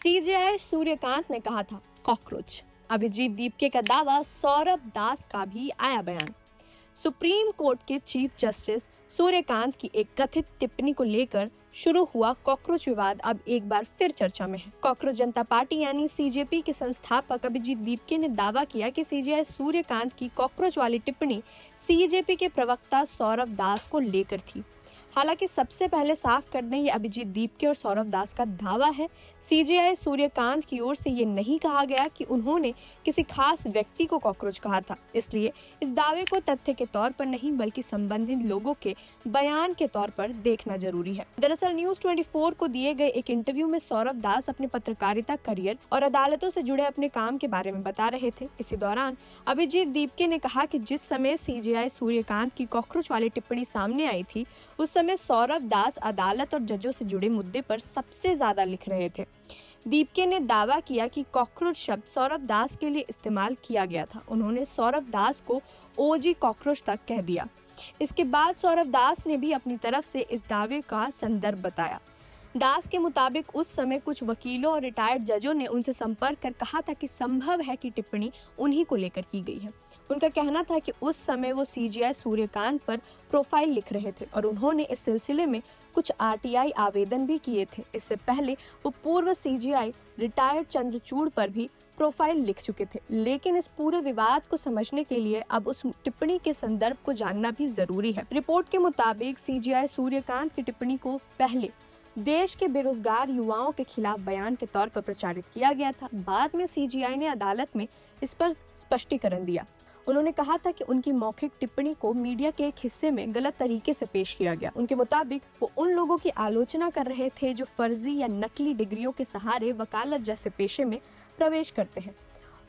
CJI Suryakant ने कहा था कॉकरोच। अभिजीत दीपके का दावा, सौरभ दास का भी आया बयान। सुप्रीम कोर्ट के चीफ जस्टिस सूर्यकांत की एक कथित टिप्पणी को लेकर शुरू हुआ कॉकरोच विवाद अब एक बार फिर चर्चा में है। कॉकरोच जनता पार्टी यानी सीजेपी के संस्थापक अभिजीत दीपके ने दावा किया कि सीजेआई सूर्यकांत की कॉकरोच वाली टिप्पणी सीजेपी के प्रवक्ता सौरभ दास को लेकर थी। हालांकि सबसे पहले साफ कर दें, ये अभिजीत दीपके और सौरभ दास का दावा है। सीजेआई सूर्यकांत की ओर से ये नहीं कहा गया कि उन्होंने किसी खास व्यक्ति को कॉकरोच कहा था, इसलिए इस दावे को तथ्य के तौर पर नहीं बल्कि संबंधित लोगों के बयान के तौर पर देखना जरूरी है। दरअसल न्यूज 24 को दिए गए एक इंटरव्यू में सौरभ दास अपने पत्रकारिता करियर और अदालतों से जुड़े अपने काम के बारे में बता रहे थे। इसी दौरान अभिजीत दीपके ने कहा कि जिस समय सीजेआई सूर्यकांत की कॉकरोच वाली टिप्पणी सामने आई थी, उस समय सौरभ दास अदालत और जजों से जुड़े मुद्दे पर सबसे ज्यादा लिख रहे थे। दीपके ने दावा किया कि कॉकरोच शब्द सौरभ दास के लिए इस्तेमाल किया गया था। उन्होंने सौरभ दास को ओजी कॉकरोच तक कह दिया। इसके बाद सौरभ दास ने भी अपनी तरफ से इस दावे का संदर्भ बताया। दास के मुताबिक उस समय कुछ वकीलों और रिटायर्ड जजों ने उनसे संपर्क कर कहा था कि संभव है कि टिप्पणी उन्हीं को लेकर की गई है। उनका कहना था कि उस समय वो सीजेआई सूर्यकांत पर प्रोफाइल लिख रहे थे और उन्होंने इस सिलसिले में कुछ आरटीआई आवेदन भी किए थे। इससे पहले वो पूर्व सीजेआई रिटायर्ड चंद्रचूड़ पर भी प्रोफाइल लिख चुके थे। लेकिन इस पूरे विवाद को समझने के लिए अब उस टिप्पणी के संदर्भ को जानना भी जरूरी है। रिपोर्ट के मुताबिक सीजेआई सूर्यकांत की टिप्पणी को पहले देश के बेरोजगार युवाओं के खिलाफ बयान के तौर पर प्रचारित किया गया था। बाद में सीजेआई ने अदालत में इस पर स्पष्टीकरण दिया। उन्होंने कहा था कि उनकी मौखिक टिप्पणी को मीडिया के एक हिस्से में गलत तरीके से पेश किया गया। उनके मुताबिक वो उन लोगों की आलोचना कर रहे थे जो फर्जी या नकली डिग्रियों के सहारे वकालत जैसे पेशे में प्रवेश करते हैं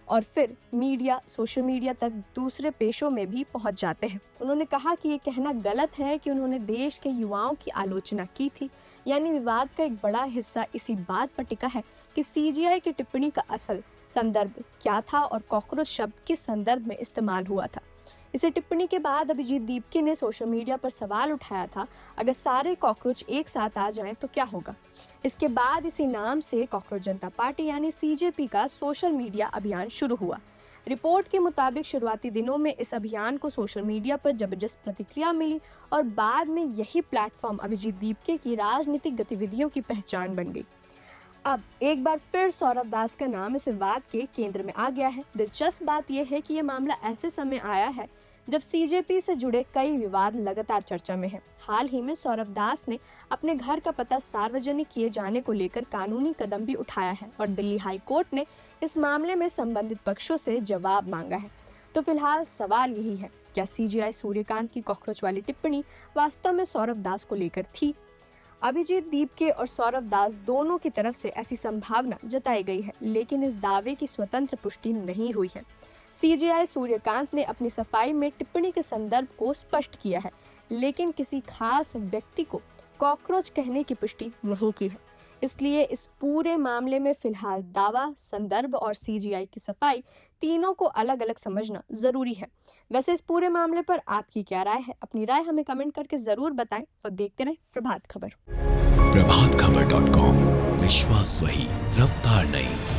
और फिर मीडिया, सोशल मीडिया तक दूसरे पेशों में भी पहुंच जाते हैं। उन्होंने कहा कि ये कहना गलत है कि उन्होंने देश के युवाओं की आलोचना की थी। यानी विवाद का एक बड़ा हिस्सा इसी बात पर टिका है कि सीजेआई की टिप्पणी का असल संदर्भ क्या था और कॉकरोच शब्द किस संदर्भ में इस्तेमाल हुआ था। इसे टिप्पणी के बाद अभिजीत दीपके ने सोशल मीडिया पर सवाल उठाया था, अगर सारे कॉकरोच एक साथ आ जाएं तो क्या होगा। इसके बाद इसी नाम से कॉकरोच जनता पार्टी यानी सीजेपी का सोशल मीडिया अभियान शुरू हुआ। रिपोर्ट के मुताबिक शुरुआती दिनों में इस अभियान को सोशल मीडिया पर जबरदस्त प्रतिक्रिया मिली और बाद में यही प्लेटफॉर्म अभिजीत दीपके की राजनीतिक गतिविधियों की पहचान बन गई। अब एक बार फिर सौरभ दास का नाम इस विवाद के केंद्र में आ गया है। दिलचस्प बात यह है कि ये मामला ऐसे समय आया है जब सीजेपी से जुड़े कई विवाद लगातार चर्चा में है। हाल ही में सौरभ दास ने अपने घर का पता सार्वजनिक किए जाने को लेकर कानूनी कदम भी उठाया है और दिल्ली हाई कोर्ट ने इस मामले में संबंधित पक्षों से जवाब मांगा है। तो फिलहाल सवाल यही है, क्या सीजेआई सूर्यकांत की कॉकरोच वाली टिप्पणी वास्तव में सौरभ दास को लेकर थी? अभिजीत दीपके और सौरभ दास दोनों की तरफ से ऐसी संभावना जताई गई है, लेकिन इस दावे की स्वतंत्र पुष्टि नहीं हुई है। सीजेआई सूर्यकांत ने अपनी सफाई में टिप्पणी के संदर्भ को स्पष्ट किया है, लेकिन किसी खास व्यक्ति को कॉकरोच कहने की पुष्टि नहीं की है। इसलिए इस पूरे मामले में फिलहाल दावा, संदर्भ और सीजेआई की सफाई तीनों को अलग अलग समझना जरूरी है। वैसे इस पूरे मामले पर आपकी क्या राय है? अपनी राय हमें कमेंट करके जरूर बताएं और देखते रहें प्रभात खबर। प्रभातखबर.com, विश्वास वही, रफ्तार नहीं।